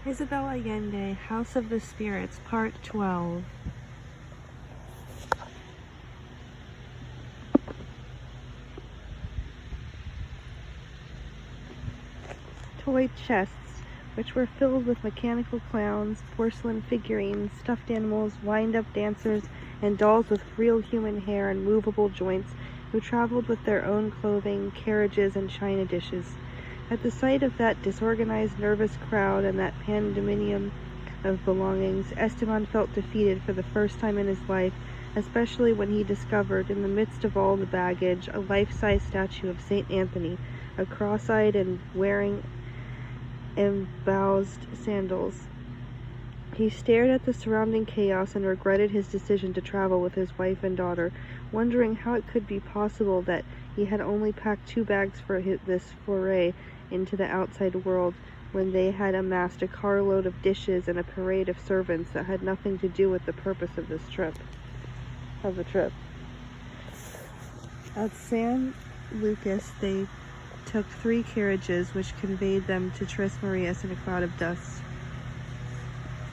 Isabel Allende, House of the Spirits, Part 12. Toy chests, which were filled with mechanical clowns, porcelain figurines, stuffed animals, wind-up dancers, and dolls with real human hair and movable joints, who traveled with their own clothing, carriages, and china dishes. At the sight of that disorganized, nervous crowd and that pandemonium of belongings, Esteban felt defeated for the first time in his life, especially when he discovered, in the midst of all the baggage, a life-size statue of St. Anthony, a cross-eyed and wearing embossed sandals. He stared at the surrounding chaos and regretted his decision to travel with his wife and daughter, wondering how it could be possible that he had only packed 2 bags for this foray into the outside world, when they had amassed a carload of dishes and a parade of servants that had nothing to do with the purpose of the trip. At San Lucas, they took 3 carriages, which conveyed them to Tres Marias in a cloud of dust,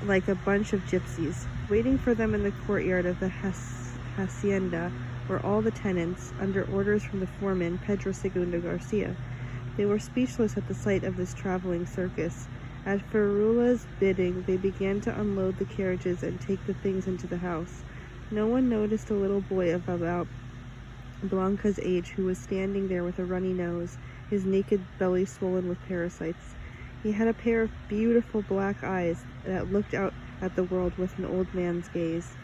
like a bunch of gypsies. Waiting for them in the courtyard of the hacienda were all the tenants, under orders from the foreman, Pedro Segundo Garcia. They were speechless at the sight of this traveling circus. At Ferrula's bidding, they began to unload the carriages and take the things into the house. No one noticed a little boy of about Blanca's age who was standing there with a runny nose, his naked belly swollen with parasites. He had a pair of beautiful black eyes that looked out at the world with an old man's gaze.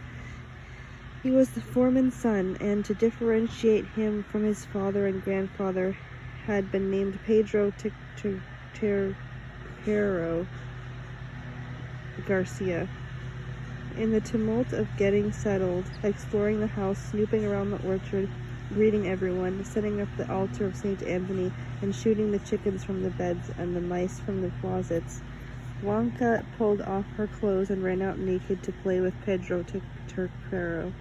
He was the foreman's son, and to differentiate him from his father and grandfather, had been named Pedro Terrero Garcia. In the tumult of getting settled, exploring the house, snooping around the orchard, greeting everyone, setting up the altar of St. Anthony, and shooting the chickens from the beds and the mice from the closets, Blanca pulled off her clothes and ran out naked to play with Pedro Terrero.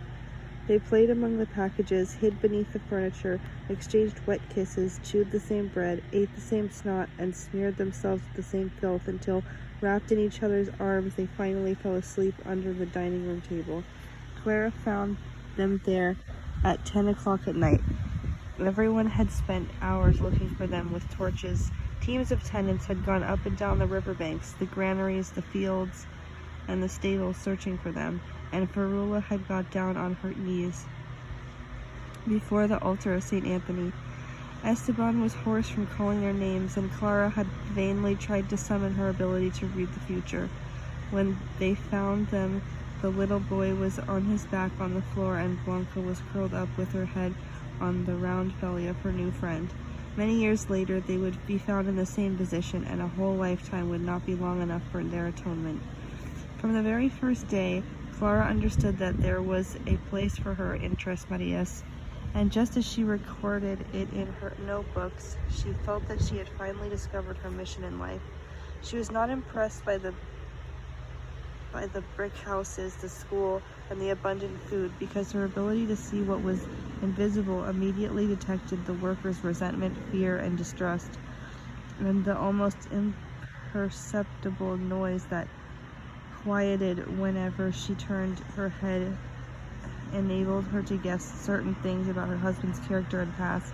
They played among the packages, hid beneath the furniture, exchanged wet kisses, chewed the same bread, ate the same snot, and smeared themselves with the same filth until, wrapped in each other's arms, they finally fell asleep under the dining room table. Clara found them there at 10 o'clock at night. Everyone had spent hours looking for them with torches. Teams of tenants had gone up and down the riverbanks, the granaries, the fields, and the stables searching for them, and Ferrula had got down on her knees before the altar of St. Anthony. Esteban was hoarse from calling their names, and Clara had vainly tried to summon her ability to read the future. When they found them, the little boy was on his back on the floor, and Blanca was curled up with her head on the round belly of her new friend. Many years later, they would be found in the same position, and a whole lifetime would not be long enough for their atonement. From the very first day, Clara understood that there was a place for her in Tres Marias, and just as she recorded it in her notebooks, she felt that she had finally discovered her mission in life. She was not impressed by the brick houses, the school, and the abundant food, because her ability to see what was invisible immediately detected the workers' resentment, fear, and distrust, and the almost imperceptible noise that quieted whenever she turned her head enabled her to guess certain things about her husband's character and past.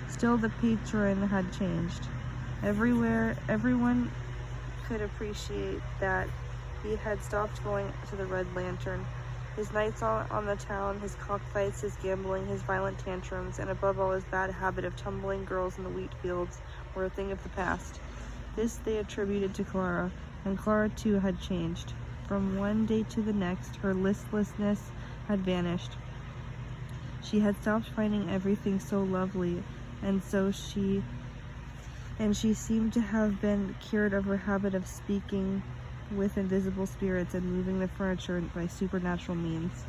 Still, the patron had changed. Everyone could appreciate that he had stopped going to the Red Lantern. His nights on the town, his cockfights, his gambling, his violent tantrums, and above all his bad habit of tumbling girls in the wheat fields were a thing of the past. This they attributed to Clara, and Clara too had changed. From one day to the next, her listlessness had vanished. She had stopped finding everything so lovely, and she seemed to have been cured of her habit of speaking with invisible spirits and moving the furniture by supernatural means.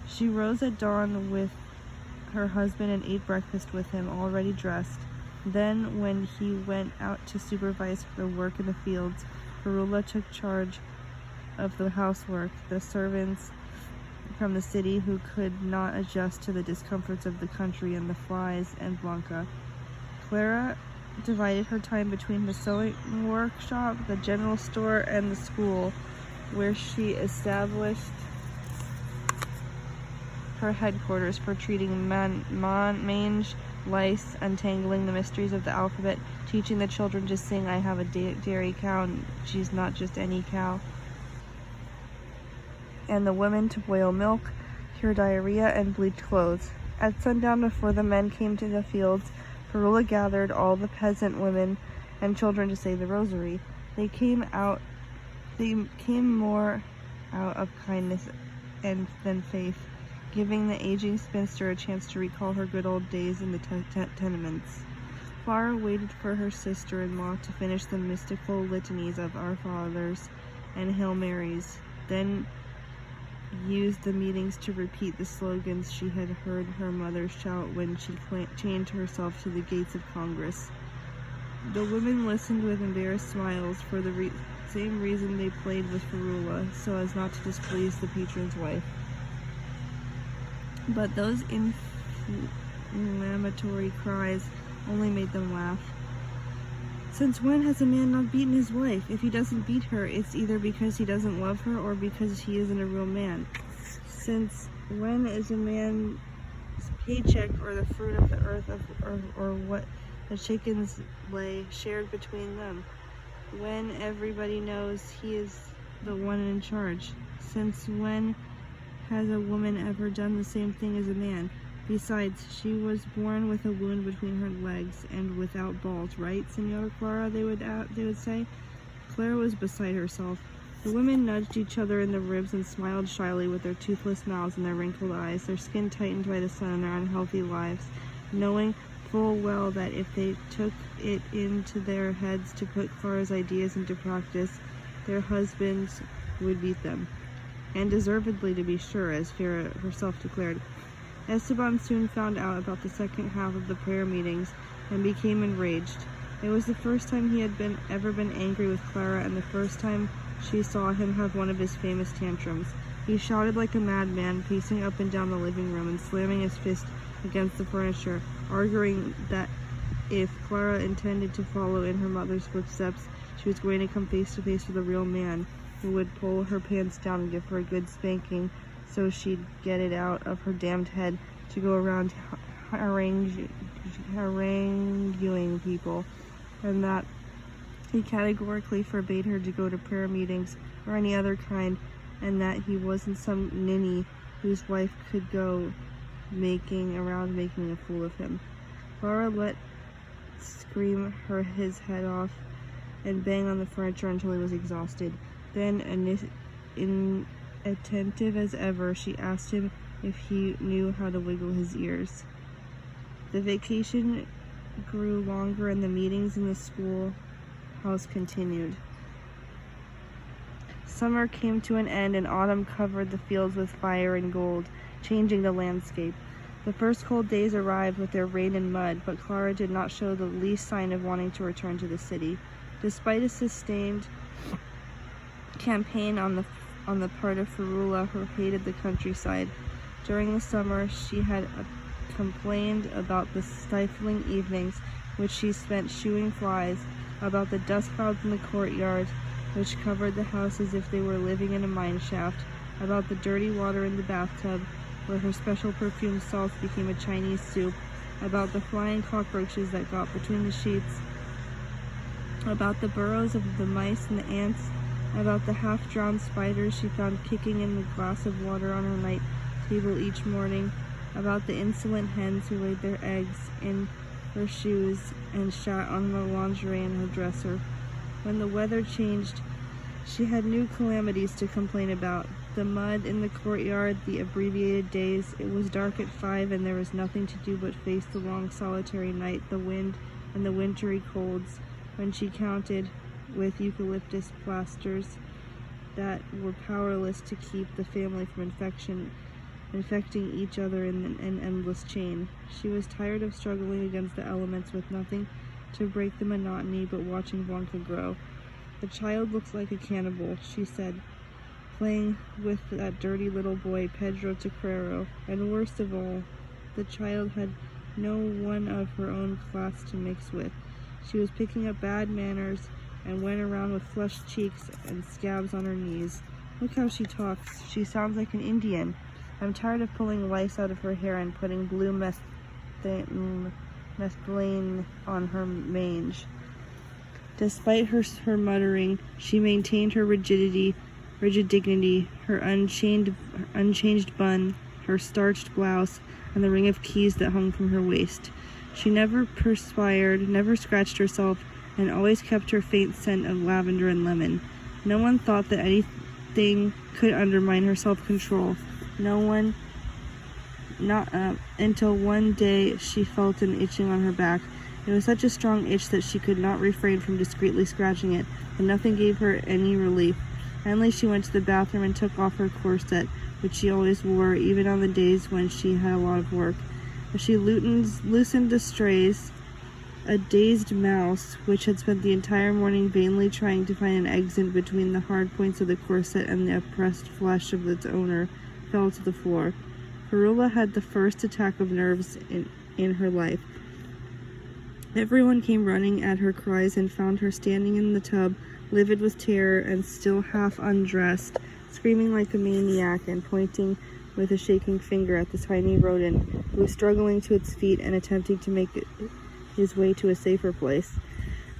She rose at dawn with her husband and ate breakfast with him, already dressed. Then, when he went out to supervise the work in the fields, Ferrula took charge of the housework, the servants from the city who could not adjust to the discomforts of the country, and the flies, and Blanca. Clara divided her time between the sewing workshop, the general store, and the school, where she established her headquarters for treating mange, lice, untangling the mysteries of the alphabet, teaching the children to sing "I have a dairy cow, and she's not just any cow," and the women to boil milk, cure diarrhea, and bleach clothes. At sundown, before the men came to the fields, Ferula gathered all the peasant women and children to say the rosary. They came more out of kindness than faith, giving the aging spinster a chance to recall her good old days in the tenements. Clara waited for her sister-in-law to finish the mystical litanies of Our Fathers and Hail Marys, then used the meetings to repeat the slogans she had heard her mother shout when she chained herself to the gates of Congress. The women listened with embarrassed smiles for the same reason they played with Ferula, so as not to displease the patron's wife. But those inflammatory cries only made them laugh. Since when has a man not beaten his wife? If he doesn't beat her, it's either because he doesn't love her or because he isn't a real man. Since when is a man's paycheck or the fruit of the earth or what the chickens lay shared between them? When everybody knows he is the one in charge? Since when has a woman ever done the same thing as a man? Besides, she was born with a wound between her legs and without balls, right, Senora Clara? They would say. Clara was beside herself. The women nudged each other in the ribs and smiled shyly with their toothless mouths and their wrinkled eyes, their skin tightened by the sun and their unhealthy lives, knowing full well that if they took it into their heads to put Clara's ideas into practice, their husbands would beat them. And deservedly, to be sure, as Farah herself declared. Esteban soon found out about the second half of the prayer meetings and became enraged. It was the first time he had ever been angry with Clara, and the first time she saw him have one of his famous tantrums. He shouted like a madman, pacing up and down the living room and slamming his fist against the furniture, arguing that if Clara intended to follow in her mother's footsteps, she was going to come face to face with a real man who would pull her pants down and give her a good spanking so she'd get it out of her damned head to go around haranguing people, and that he categorically forbade her to go to prayer meetings or any other kind, and that he wasn't some ninny whose wife could go making a fool of him. Clara let scream his head off and bang on the furniture until he was exhausted. Then, attentive as ever, she asked him if he knew how to wiggle his ears. The vacation grew longer and the meetings in the schoolhouse continued. Summer came to an end and autumn covered the fields with fire and gold, changing the landscape. The first cold days arrived with their rain and mud, but Clara did not show the least sign of wanting to return to the city. Despite a sustained campaign on the part of Ferula, who hated the countryside. During the summer, she had complained about the stifling evenings which she spent shooing flies, about the dust clouds in the courtyard which covered the house as if they were living in a mine shaft, about the dirty water in the bathtub where her special perfumed salts became a Chinese soup, about the flying cockroaches that got between the sheets, about the burrows of the mice and the ants, about the half-drowned spiders she found kicking in the glass of water on her night table each morning, about the insolent hens who laid their eggs in her shoes and shat on the lingerie in her dresser. When the weather changed, she had new calamities to complain about. The mud in the courtyard, the abbreviated days. It was dark at 5 and there was nothing to do but face the long solitary night, the wind, and the wintry colds, when she counted with eucalyptus plasters that were powerless to keep the family from infecting each other in an endless chain. She was tired of struggling against the elements with nothing to break the monotony but watching Blanca grow. "The child looks like a cannibal," she said, playing with that dirty little boy, Pedro Tequero, and worst of all, the child had no one of her own class to mix with. She was picking up bad manners and went around with flushed cheeks and scabs on her knees. Look how she talks. She sounds like an Indian. I'm tired of pulling lice out of her hair and putting blue methylene on her mange. Despite her muttering, she maintained her rigid dignity, her unchanged bun, her starched blouse, and the ring of keys that hung from her waist. She never perspired, never scratched herself, and always kept her faint scent of lavender and lemon. No one thought that anything could undermine her self-control. Not until one day she felt an itching on her back. It was such a strong itch that she could not refrain from discreetly scratching it, but nothing gave her any relief. Finally, she went to the bathroom and took off her corset, which she always wore, even on the days when she had a lot of work. As she loosened the strays, a dazed mouse, which had spent the entire morning vainly trying to find an exit between the hard points of the corset and the oppressed flesh of its owner, fell to the floor. Karula had the first attack of nerves in her life. Everyone came running at her cries and found her standing in the tub, livid with terror and still half undressed, screaming like a maniac and pointing with a shaking finger at the tiny rodent, who was struggling to its feet and attempting to make his way to a safer place.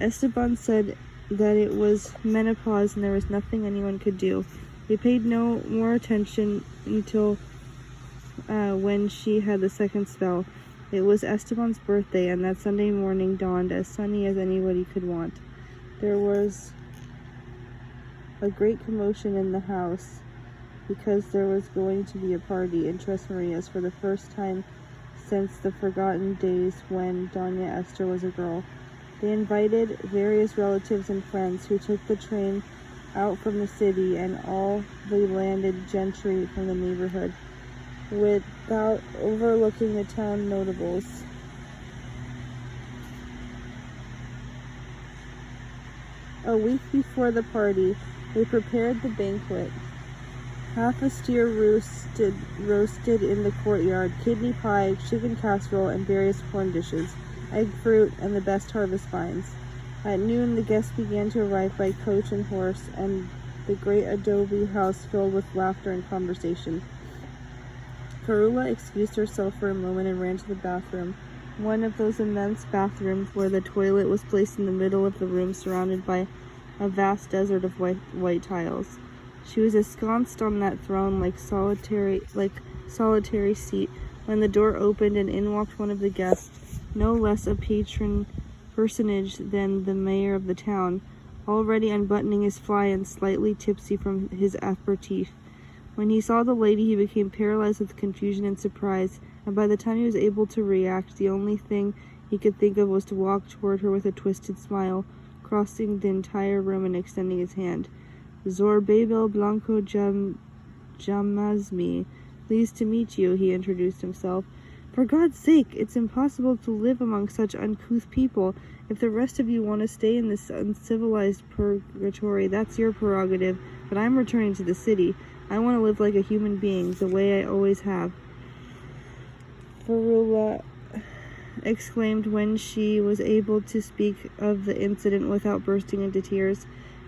Esteban said that it was menopause and there was nothing anyone could do. They paid no more attention until when she had the second spell. It was Esteban's birthday, and that Sunday morning dawned as sunny as anybody could want. There was a great commotion in the house because there was going to be a party in Tres Marias for the first time since the forgotten days when Doña Esther was a girl. They invited various relatives and friends who took the train out from the city and all the landed gentry from the neighborhood, without overlooking the town notables. A week before the party, they prepared the banquet. Half a steer roasted in the courtyard, kidney pie, chicken casserole, and various corn dishes, egg fruit, and the best harvest vines. At noon, the guests began to arrive by coach and horse, and the great adobe house filled with laughter and conversation. Karula excused herself for a moment and ran to the bathroom, one of those immense bathrooms where the toilet was placed in the middle of the room, surrounded by a vast desert of white tiles. She was ensconced on that throne like solitary seat when the door opened and in walked one of the guests, no less a personage than the mayor of the town, already unbuttoning his fly and slightly tipsy from his aperitif. When he saw the lady, he became paralyzed with confusion and surprise, and by the time he was able to react, the only thing he could think of was to walk toward her with a twisted smile, crossing the entire room and extending his hand. Zorbabel Blanco Jamazmi, pleased to meet you, he introduced himself. For God's sake, it's impossible to live among such uncouth people. If the rest of you want to stay in this uncivilized purgatory, that's your prerogative, but I'm returning to the city. I want to live like a human being, the way I always have. Karula exclaimed when she was able to speak of the incident without bursting into tears.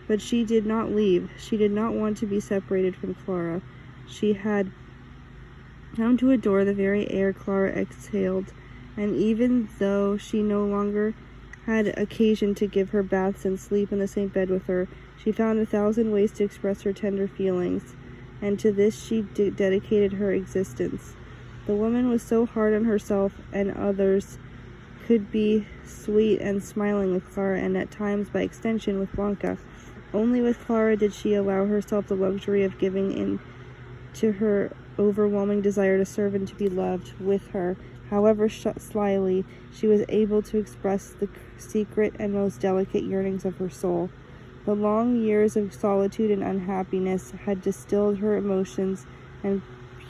But she did not leave. She did not want to be separated from Clara. She had come to adore the very air Clara exhaled, and even though she no longer had occasion to give her baths and sleep in the same bed with her, she found 1,000 ways to express her tender feelings, and to this she dedicated her existence. The woman was so hard on herself and others, could be sweet and smiling with Clara, and at times, by extension, with Blanca. Only with Clara did she allow herself the luxury of giving in to her overwhelming desire to serve and to be loved. With her, however slyly, she was able to express the secret and most delicate yearnings of her soul. The long years of solitude and unhappiness had distilled her emotions and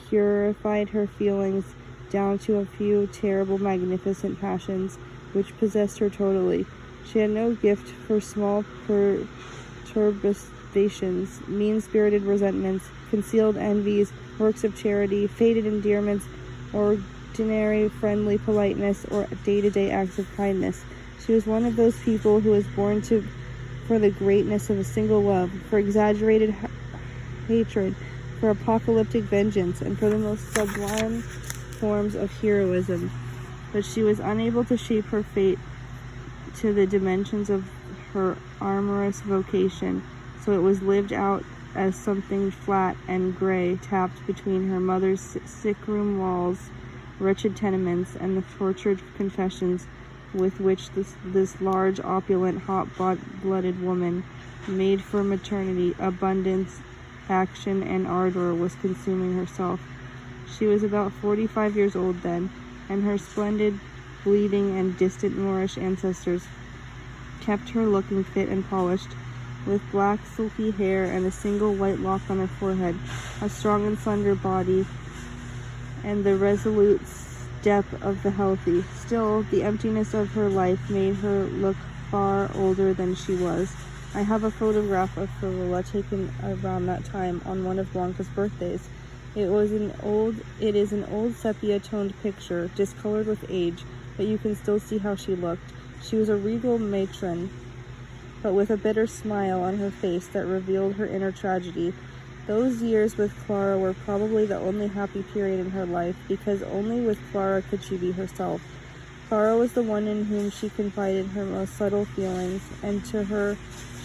purified her feelings down to a few terrible, magnificent passions which possessed her totally. She had no gift for small perturbations, mean-spirited resentments, concealed envies, works of charity, faded endearments, ordinary friendly politeness, or day-to-day acts of kindness. She was one of those people who was born for the greatness of a single love, for exaggerated hatred, for apocalyptic vengeance, and for the most sublime forms of heroism. But she was unable to shape her fate to the dimensions of her amorous vocation, so it was lived out as something flat and gray tapped between her mother's sick-room walls, wretched tenements, and the tortured confessions with which this large, opulent, hot-blooded woman, made for maternity, abundance, action, and ardor, was consuming herself. She was about 45 years old then, and her splendid, bleeding, and distant Moorish ancestors kept her looking fit and polished, with black silky hair and a single white lock on her forehead, a strong and slender body, and the resolute step of the healthy. Still, the emptiness of her life made her look far older than she was. I have a photograph of Ferrula taken around that time on one of Blanca's birthdays. It is an old sepia-toned picture, discolored with age, but you can still see how she looked. She was a regal matron, but with a bitter smile on her face that revealed her inner tragedy. Those years with Clara were probably the only happy period in her life, because only with Clara could she be herself. Clara was the one in whom she confided her most subtle feelings, and to her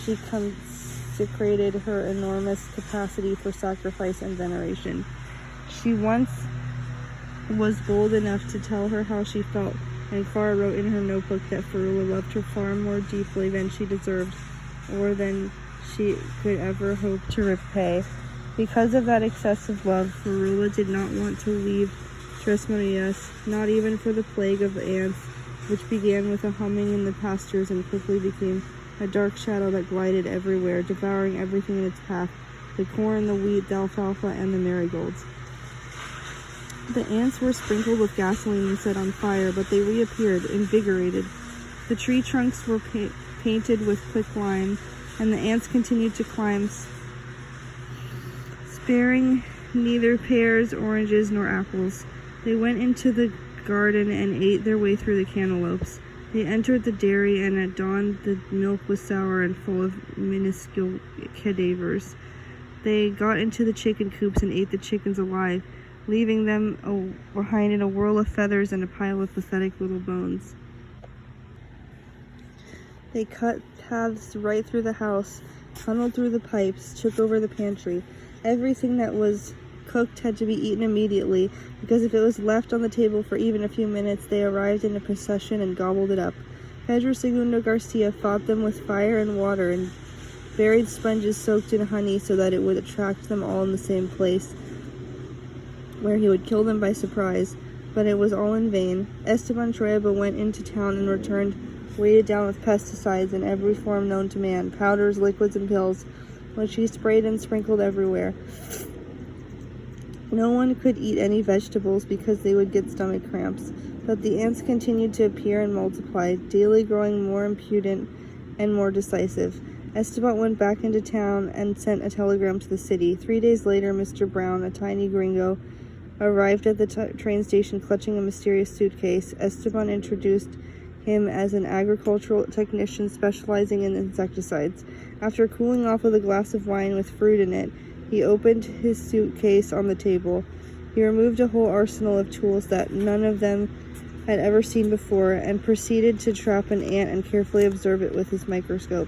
she consecrated her enormous capacity for sacrifice and veneration. She once was bold enough to tell her how she felt, and Clara wrote in her notebook that Ferrula loved her far more deeply than she deserved, or than she could ever hope to repay. Because of that excessive love, Ferrula did not want to leave Tres Marias, not even for the plague of ants, which began with a humming in the pastures and quickly became a dark shadow that glided everywhere, devouring everything in its path, the corn, the wheat, the alfalfa, and the marigolds. The ants were sprinkled with gasoline and set on fire, but they reappeared, invigorated. The tree trunks were painted with quicklime, and the ants continued to climb, sparing neither pears, oranges, nor apples. They went into the garden and ate their way through the cantaloupes. They entered the dairy, and at dawn the milk was sour and full of minuscule cadavers. They got into the chicken coops and ate the chickens alive, leaving them behind in a whirl of feathers and a pile of pathetic little bones. They cut paths right through the house, tunneled through the pipes, took over the pantry. Everything that was cooked had to be eaten immediately, because if it was left on the table for even a few minutes, they arrived in a procession and gobbled it up. Pedro Segundo Garcia fought them with fire and water and buried sponges soaked in honey so that it would attract them all in the same place, where he would kill them by surprise, but it was all in vain. Esteban Trueba went into town and returned weighted down with pesticides in every form known to man, powders, liquids, and pills, which he sprayed and sprinkled everywhere. No one could eat any vegetables because they would get stomach cramps, but the ants continued to appear and multiply, daily growing more impudent and more decisive. Esteban went back into town and sent a telegram to the city. 3 days later, Mr. Brown, a tiny gringo, arrived at the train station clutching a mysterious suitcase. Esteban introduced him as an agricultural technician specializing in insecticides. After cooling off with a glass of wine with fruit in it, he opened his suitcase on the table. He removed a whole arsenal of tools that none of them had ever seen before, and proceeded to trap an ant and carefully observe it with his microscope.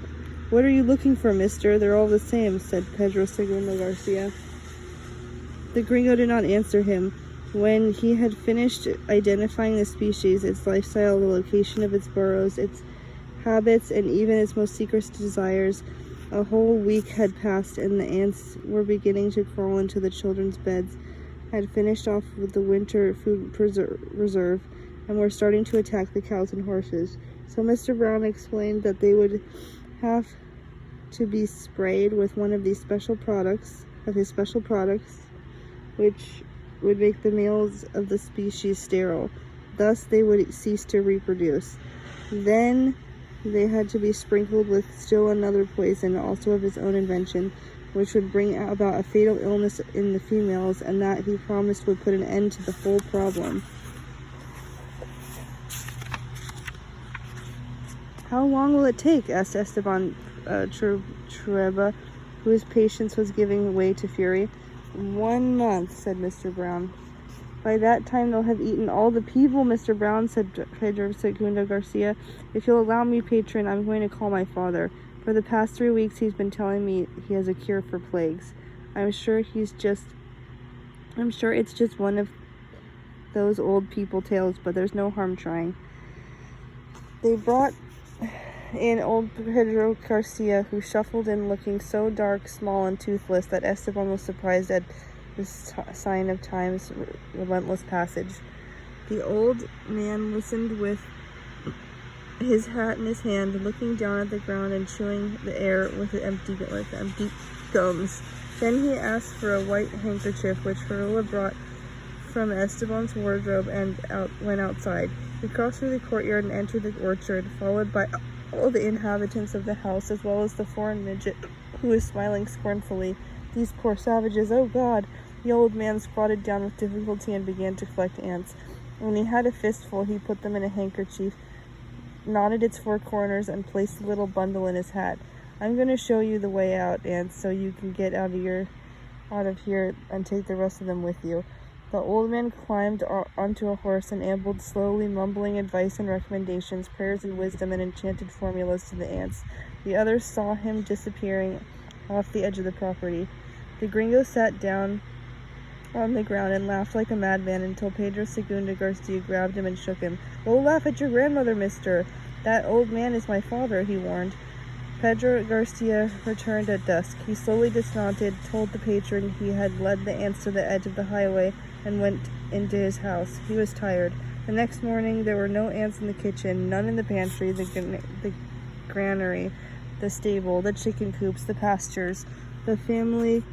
"What are you looking for, mister? They're all the same," said Pedro Segundo Garcia. The gringo did not answer him. When he had finished identifying the species, its lifestyle, the location of its burrows, its habits, and even its most secret desires, a whole week had passed, and the ants were beginning to crawl into the children's beds, had finished off with the winter food reserve, and were starting to attack the cows and horses. So Mr. Brown explained that they would have to be sprayed with one of these special products, which would make the males of the species sterile. Thus they would cease to reproduce. Then they had to be sprinkled with still another poison, also of his own invention, which would bring about a fatal illness in the females, and that he promised would put an end to the whole problem. How long will it take? Asked Esteban Trueba, whose patience was giving way to fury. 1 month, said Mr. Brown. By that time they'll have eaten all the people, Mr. Brown, said Pedro Segundo Garcia. If you'll allow me, patron, I'm going to call my father. For the past 3 weeks he's been telling me he has a cure for plagues. I'm sure it's just one of those old people tales, but there's no harm trying. They brought in old Pedro Garcia, who shuffled in looking so dark, small, and toothless that Esteban was surprised at the sign of time's relentless passage. The old man listened with his hat in his hand, looking down at the ground and chewing the air with empty gums. Then he asked for a white handkerchief, which Ferrula brought from Esteban's wardrobe, and went outside. He crossed through the courtyard and entered the orchard, followed by all the inhabitants of the house, as well as the foreign midget, who was smiling scornfully. These poor savages, oh God! The old man squatted down with difficulty and began to collect ants. When he had a fistful, he put them in a handkerchief, knotted its 4 corners, and placed the little bundle in his hat. I'm going to show you the way out, ants, so you can get out of here and take the rest of them with you. The old man climbed onto a horse and ambled slowly, mumbling advice and recommendations, prayers and wisdom, and enchanted formulas to the ants. The others saw him disappearing off the edge of the property. The gringo sat down on the ground and laughed like a madman until Pedro Segundo Garcia grabbed him and shook him. "Don't laugh at your grandmother, mister. That old man is my father," he warned. Pedro Garcia returned at dusk. He slowly dismounted, told the patron he had led the ants to the edge of the highway, and went into his house. He was tired. The next morning there were no ants in the kitchen, none in the pantry, the granary, the stable, the chicken coops, the pastures. The family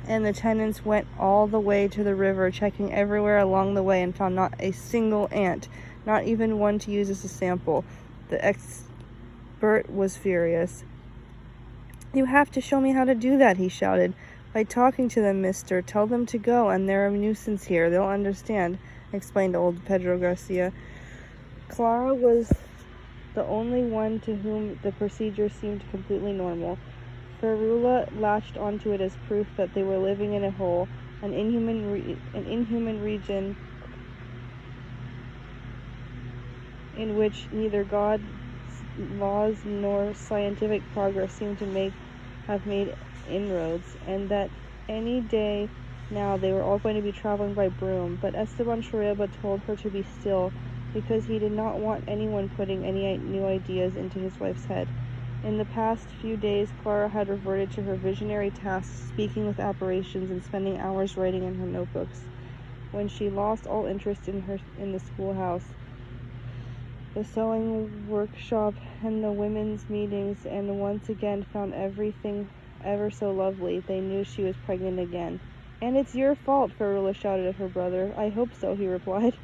and the tenants went all the way to the river, checking everywhere along the way, and found not a single ant, not even one to use as a sample. The expert was furious. "You have to show me how to do that," he shouted. "By talking to them, mister. Tell them to go, and they're a nuisance here. They'll understand," explained old Pedro Garcia. Clara was the only one to whom the procedure seemed completely normal. Ferrula latched onto it as proof that they were living in a hole, an inhuman region in which neither God's laws nor scientific progress seemed to have made inroads, and that any day now they were all going to be traveling by broom. But Esteban Trueba told her to be still, because he did not want anyone putting any new ideas into his wife's head. In the past few days, Clara had reverted to her visionary tasks, speaking with apparitions and spending hours writing in her notebooks. When she lost all interest in the schoolhouse, the sewing workshop, and the women's meetings, and once again found everything ever so lovely, they knew she was pregnant again. "And it's your fault," Ferrula shouted at her brother. "I hope so," he replied.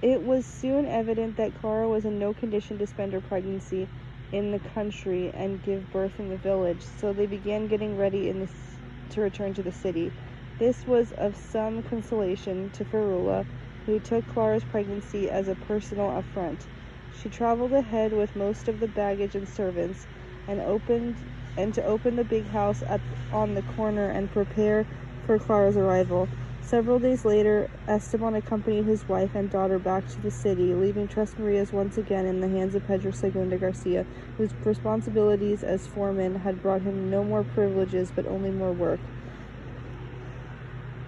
It was soon evident that Clara was in no condition to spend her pregnancy in the country and give birth in the village, so they began getting ready to return to the city. This was of some consolation to Ferrula, who took Clara's pregnancy as a personal affront. She traveled ahead with most of the baggage and servants, and to open the big house on the corner and prepare for Clara's arrival. Several days later, Esteban accompanied his wife and daughter back to the city, leaving Tres Marias once again in the hands of Pedro Segundo Garcia, whose responsibilities as foreman had brought him no more privileges but only more work.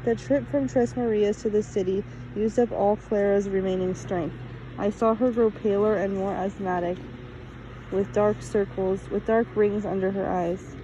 The trip from Tres Marias to the city used up all Clara's remaining strength. I saw her grow paler and more asthmatic, with dark rings under her eyes.